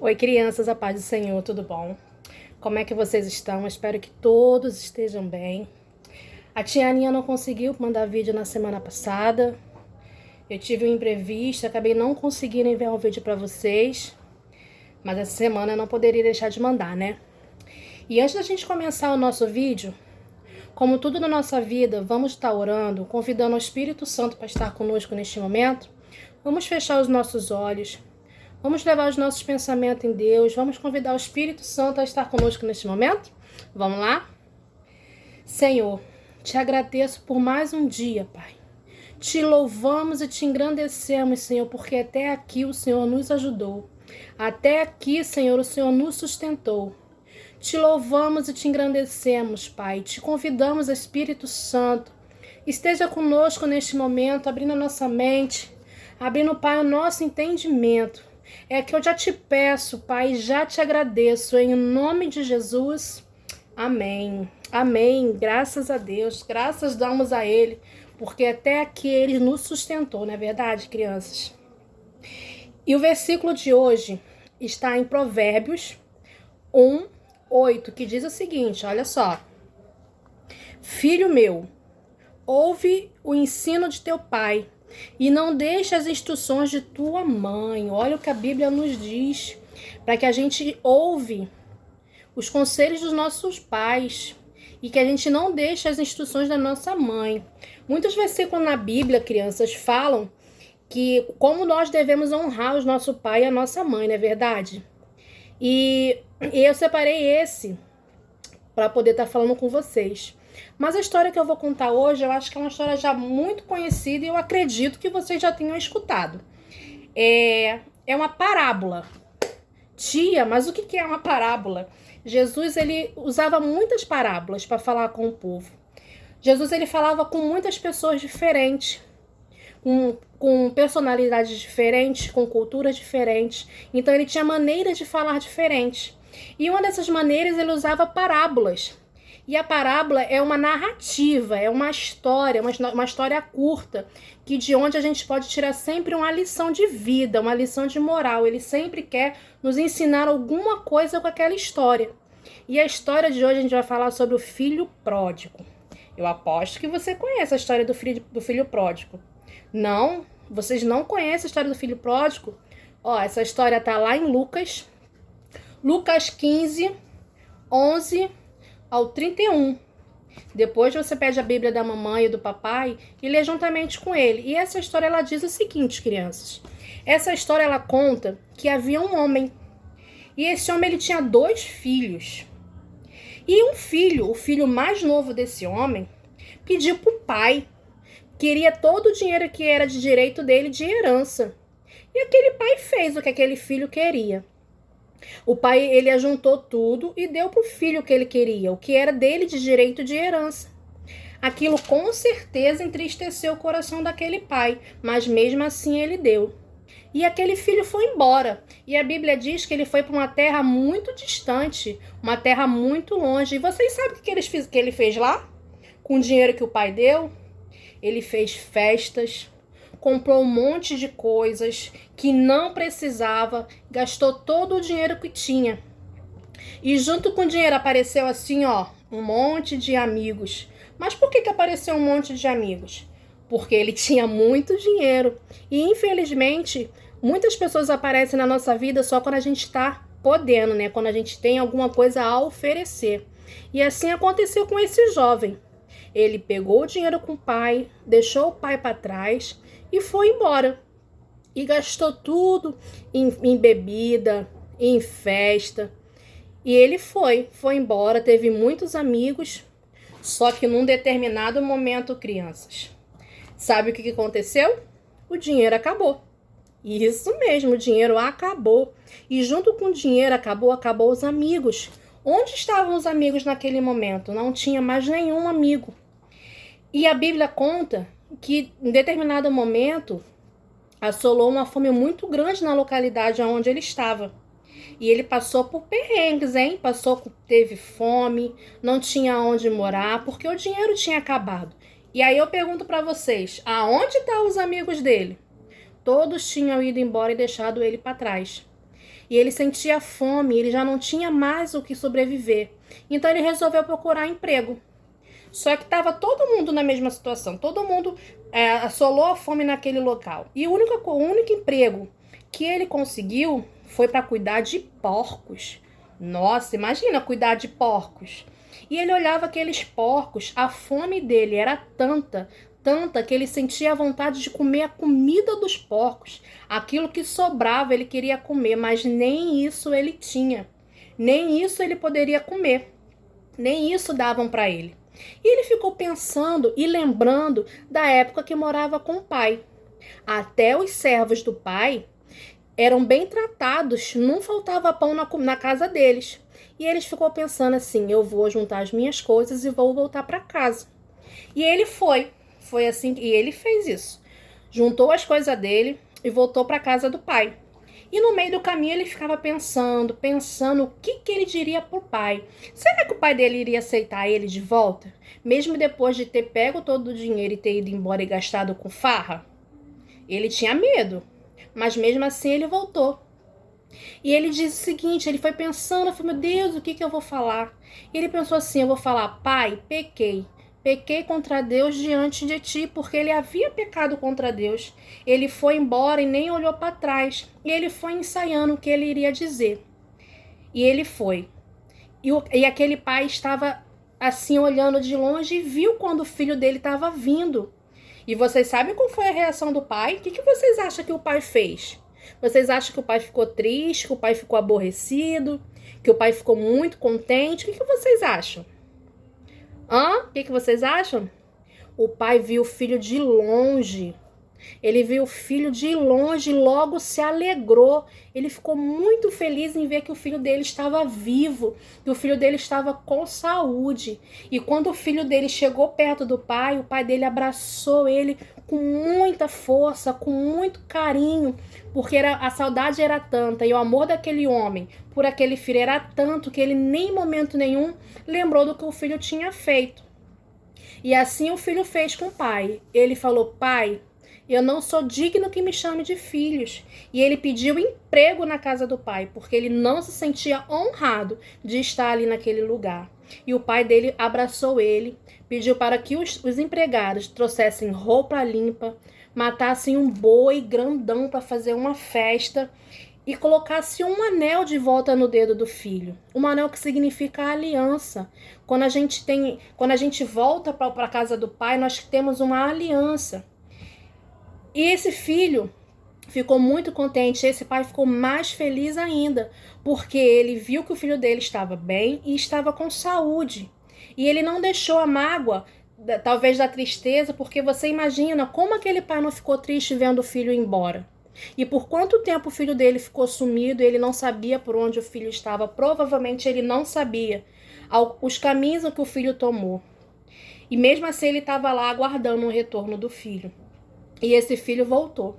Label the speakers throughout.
Speaker 1: Oi, crianças, a paz do Senhor, tudo bom? Como é que vocês estão? Espero que todos estejam bem. A tia Aninha não conseguiu mandar vídeo na semana passada. Eu tive um imprevisto, acabei não conseguindo enviar um vídeo para vocês. Mas essa semana eu não poderia deixar de mandar, né? E antes da gente começar o nosso vídeo, como tudo na nossa vida, vamos estar orando, convidando o Espírito Santo para estar conosco neste momento. Vamos fechar os nossos olhos. Vamos levar os nossos pensamentos em Deus. Vamos convidar o Espírito Santo a estar conosco neste momento. Vamos lá? Senhor, te agradeço por mais um dia, Pai. Te louvamos e te engrandecemos, Senhor, porque até aqui o Senhor nos ajudou. Até aqui, Senhor, o Senhor nos sustentou. Te louvamos e te engrandecemos, Pai. Te convidamos, Espírito Santo. Esteja conosco neste momento, abrindo a nossa mente, abrindo, Pai, o nosso entendimento. É que eu já te peço, Pai, já te agradeço, em nome de Jesus. Amém. Amém. Graças a Deus. Graças damos a Ele, porque até aqui Ele nos sustentou, não é verdade, crianças? E o versículo de hoje está em Provérbios 1:8, que diz o seguinte, olha só. Filho meu, ouve o ensino de teu pai, e não deixe as instruções de tua mãe. Olha o que a Bíblia nos diz, para que a gente ouve os conselhos dos nossos pais e que a gente não deixe as instruções da nossa mãe. Muitos versículos na Bíblia, crianças, falam que como nós devemos honrar o nosso pai e a nossa mãe, não é verdade? E eu separei esse para poder estar falando com vocês. Mas a história que eu vou contar hoje, eu acho que é uma história já muito conhecida e eu acredito que vocês já tenham escutado. É uma parábola. Tia, mas o que é uma parábola? Jesus, ele usava muitas parábolas para falar com o povo. Jesus, ele falava com muitas pessoas diferentes, com personalidades diferentes, com culturas diferentes. Então, ele tinha maneiras de falar diferentes. E uma dessas maneiras, ele usava parábolas. E a parábola é uma narrativa, é uma história curta, que de onde a gente pode tirar sempre uma lição de vida, uma lição de moral. Ele sempre quer nos ensinar alguma coisa com aquela história. E a história de hoje a gente vai falar sobre o filho pródigo. Eu aposto que você conhece a história do filho pródigo. Não? Vocês não conhecem a história do filho pródigo? Ó, essa história tá lá em Lucas 15, 11 ao 31. Depois você pede a Bíblia da mamãe e do papai e lê juntamente com ele. E essa história, ela diz o seguinte, crianças. Essa história, ela conta que havia um homem. E esse homem, ele tinha 2 filhos. E um filho, o filho mais novo desse homem, pediu pro pai. Queria todo o dinheiro que era de direito dele de herança. E aquele pai fez o que aquele filho queria. O pai, ele ajuntou tudo e deu pro filho o que ele queria, o que era dele de direito de herança. Aquilo com certeza entristeceu o coração daquele pai, mas mesmo assim ele deu. E aquele filho foi embora. E a Bíblia diz que ele foi para uma terra muito distante, uma terra muito longe. E vocês sabem o que ele fez lá? Com o dinheiro que o pai deu? Ele fez festas, comprou um monte de coisas que não precisava, gastou todo o dinheiro que tinha. E junto com o dinheiro apareceu assim, ó, um monte de amigos. Mas por que apareceu um monte de amigos? Porque ele tinha muito dinheiro. E infelizmente, muitas pessoas aparecem na nossa vida só quando a gente está podendo, né? Quando a gente tem alguma coisa a oferecer. E assim aconteceu com esse jovem. Ele pegou o dinheiro com o pai, deixou o pai para trás e foi embora. E gastou tudo em bebida, em festa. E ele foi embora, teve muitos amigos, só que num determinado momento, crianças, sabe o que aconteceu? O dinheiro acabou. Isso mesmo, o dinheiro acabou. E junto com o dinheiro acabou os amigos. Onde estavam os amigos naquele momento? Não tinha mais nenhum amigo. E a Bíblia conta que em determinado momento assolou uma fome muito grande na localidade onde ele estava. E ele passou por perrengues, hein? Teve fome, não tinha onde morar, porque o dinheiro tinha acabado. E aí eu pergunto para vocês, aonde estão os amigos dele? Todos tinham ido embora e deixado ele para trás. E ele sentia fome, ele já não tinha mais o que sobreviver. Então ele resolveu procurar emprego. Só que estava todo mundo na mesma situação, todo mundo assolou a fome naquele local. E o único emprego que ele conseguiu foi para cuidar de porcos. Nossa, imagina cuidar de porcos. E ele olhava aqueles porcos, a fome dele era tanta que ele sentia a vontade de comer a comida dos porcos. Aquilo que sobrava ele queria comer, mas nem isso ele tinha. Nem isso ele poderia comer. Nem isso davam para ele. E ele ficou pensando e lembrando da época que morava com o pai. Até os servos do pai eram bem tratados, não faltava pão na casa deles. E ele ficou pensando assim, eu vou juntar as minhas coisas e vou voltar para casa. E ele foi assim, e ele fez isso. Juntou as coisas dele e voltou para casa do pai. E no meio do caminho ele ficava pensando o que ele diria pro pai. Será que o pai dele iria aceitar ele de volta? Mesmo depois de ter pego todo o dinheiro e ter ido embora e gastado com farra? Ele tinha medo, mas mesmo assim ele voltou. E ele disse o seguinte, ele foi pensando, meu Deus, o que eu vou falar? E ele pensou assim, eu vou falar, pai, pequei. Pequei contra Deus diante de ti, porque ele havia pecado contra Deus. Ele foi embora e nem olhou para trás. E ele foi ensaiando o que ele iria dizer. E ele foi. E aquele pai estava assim olhando de longe e viu quando o filho dele estava vindo. E vocês sabem qual foi a reação do pai? O que vocês acham que o pai fez? Vocês acham que o pai ficou triste, que o pai ficou aborrecido, que o pai ficou muito contente? O que vocês acham? O que vocês acham? O pai viu o filho de longe. Ele viu o filho de longe e logo se alegrou. Ele ficou muito feliz em ver que o filho dele estava vivo, que o filho dele estava com saúde. E quando o filho dele chegou perto do pai, o pai dele abraçou ele com muita força, com muito carinho, porque a saudade era tanta e o amor daquele homem por aquele filho era tanto que ele nem em momento nenhum lembrou do que o filho tinha feito. E assim o filho fez com o pai. Ele falou, pai, eu não sou digno que me chame de filhos. E ele pediu emprego na casa do pai, porque ele não se sentia honrado de estar ali naquele lugar. E o pai dele abraçou ele, pediu para que os empregados trouxessem roupa limpa, matassem um boi grandão para fazer uma festa e colocasse um anel de volta no dedo do filho. Um anel que significa aliança. Quando a gente volta para a casa do pai, nós temos uma aliança. E esse filho ficou muito contente, esse pai ficou mais feliz ainda, porque ele viu que o filho dele estava bem e estava com saúde. E ele não deixou a mágoa, talvez da tristeza, porque você imagina como aquele pai não ficou triste vendo o filho ir embora. E por quanto tempo o filho dele ficou sumido, ele não sabia por onde o filho estava, provavelmente ele não sabia os caminhos que o filho tomou. E mesmo assim ele estava lá aguardando o retorno do filho. E esse filho voltou.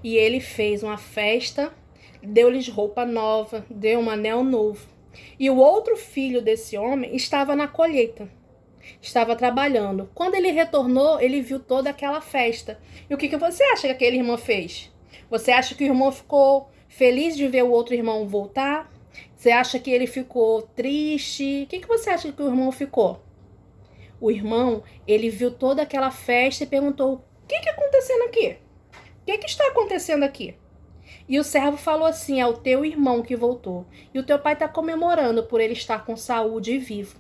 Speaker 1: E ele fez uma festa, deu-lhes roupa nova, deu um anel novo. E o outro filho desse homem estava na colheita, estava trabalhando. Quando ele retornou, ele viu toda aquela festa. E o que você acha que aquele irmão fez? Você acha que o irmão ficou feliz de ver o outro irmão voltar? Você acha que ele ficou triste? O que você acha que o irmão ficou? O irmão, ele viu toda aquela festa e perguntou, o que está acontecendo aqui? O que está acontecendo aqui? E o servo falou assim, é o teu irmão que voltou. E o teu pai está comemorando por ele estar com saúde e vivo.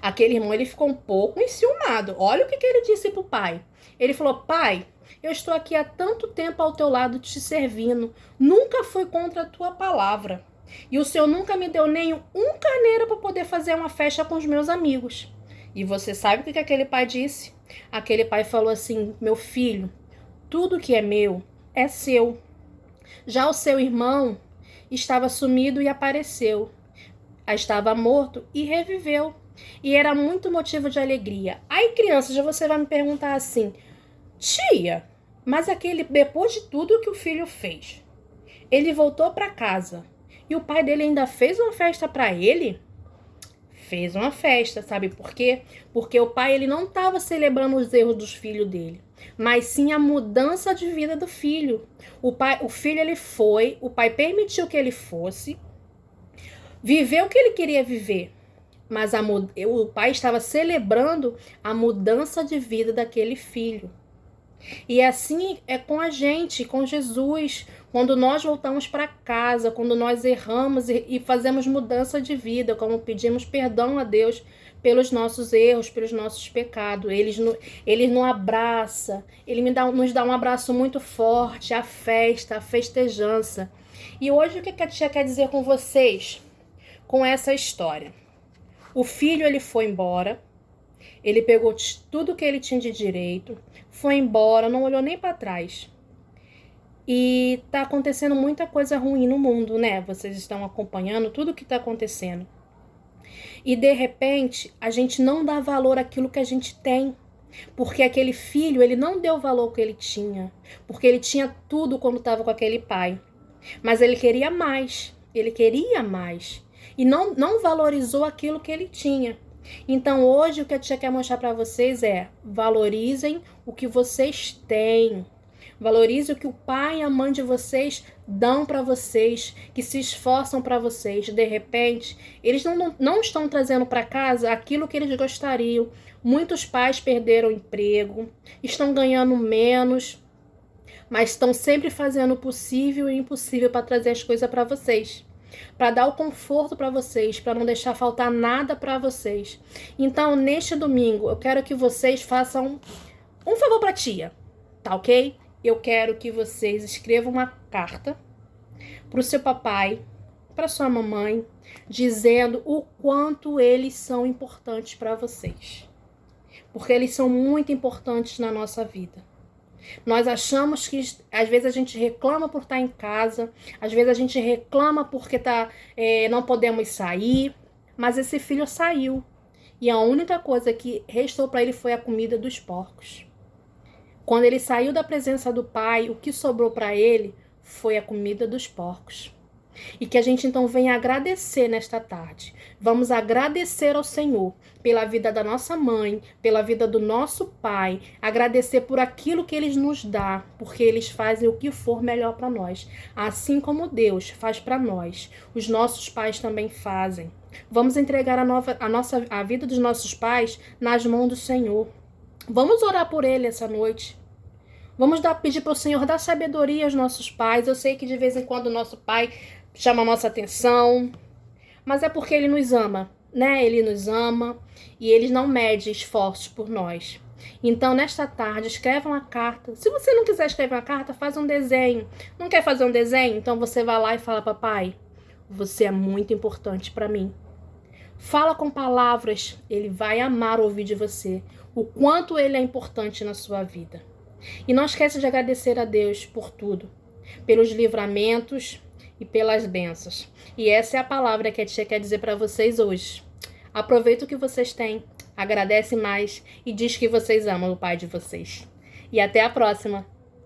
Speaker 1: Aquele irmão, ele ficou um pouco enciumado. Olha o que ele disse para o pai. Ele falou, pai, eu estou aqui há tanto tempo ao teu lado te servindo. Nunca fui contra a tua palavra. E o Senhor nunca me deu nem um carneiro para poder fazer uma festa com os meus amigos. E você sabe o que aquele pai disse? Aquele pai falou assim, meu filho, tudo que é meu é seu. Já o seu irmão estava sumido e apareceu. Estava morto e reviveu. E era muito motivo de alegria. Aí, criança, já você vai me perguntar assim, tia, mas depois de tudo que o filho fez, ele voltou para casa e o pai dele ainda fez uma festa para ele? Fez uma festa, sabe por quê? Porque o pai ele não estava celebrando os erros dos filhos dele. mas sim a mudança de vida do filho. O filho, ele foi, o pai permitiu que ele fosse, viveu o que ele queria viver, mas o pai estava celebrando a mudança de vida daquele filho. E assim é com a gente, com Jesus, quando nós voltamos para casa, quando nós erramos e fazemos mudança de vida, como pedimos perdão a Deus pelos nossos erros, pelos nossos pecados. Ele nos abraça, nos dá um abraço muito forte, a festa, a festejança. E hoje o que a tia quer dizer com vocês, com essa história? O filho, ele foi embora, ele pegou tudo que ele tinha de direito, foi embora, não olhou nem para trás. E tá acontecendo muita coisa ruim no mundo, né? Vocês estão acompanhando tudo que tá acontecendo. E de repente, a gente não dá valor àquilo que a gente tem. Porque aquele filho, ele não deu valor ao que ele tinha. Porque ele tinha tudo quando estava com aquele pai. Mas ele queria mais. Ele queria mais. E não valorizou aquilo que ele tinha. Então hoje o que a tia quer mostrar para vocês é: valorizem o que vocês têm. Valorize o que o pai e a mãe de vocês dão para vocês, que se esforçam para vocês. De repente, eles não estão trazendo para casa aquilo que eles gostariam. Muitos pais perderam o emprego, estão ganhando menos, mas estão sempre fazendo o possível e o impossível para trazer as coisas para vocês, para dar o conforto para vocês, para não deixar faltar nada para vocês. Então, neste domingo, eu quero que vocês façam um favor para a tia, tá ok? Eu quero que vocês escrevam uma carta para o seu papai, para sua mamãe, dizendo o quanto eles são importantes para vocês. Porque eles são muito importantes na nossa vida. Nós achamos que, às vezes, a gente reclama por estar em casa, às vezes a gente reclama porque não podemos sair, mas esse filho saiu. E a única coisa que restou para ele foi a comida dos porcos. Quando ele saiu da presença do pai, o que sobrou para ele foi a comida dos porcos. E que a gente então venha agradecer nesta tarde. Vamos agradecer ao Senhor pela vida da nossa mãe, pela vida do nosso pai, agradecer por aquilo que eles nos dão, porque eles fazem o que for melhor para nós. Assim como Deus faz para nós, os nossos pais também fazem. Vamos entregar a vida dos nossos pais nas mãos do Senhor. Vamos orar por ele essa noite. Vamos pedir para o Senhor dar sabedoria aos nossos pais. Eu sei que de vez em quando o nosso pai chama a nossa atenção, mas é porque ele nos ama, né? Ele nos ama e ele não mede esforços por nós. Então, nesta tarde, escreva uma carta. Se você não quiser escrever uma carta, faz um desenho. Não quer fazer um desenho? Então você vai lá e fala: papai, você é muito importante para mim. Fala com palavras, ele vai amar ouvir de você o quanto ele é importante na sua vida. E não esqueça de agradecer a Deus por tudo, pelos livramentos e pelas bênçãos. E essa é a palavra que a tia quer dizer para vocês hoje. Aproveita o que vocês têm, agradece mais e diz que vocês amam o pai de vocês. E até a próxima!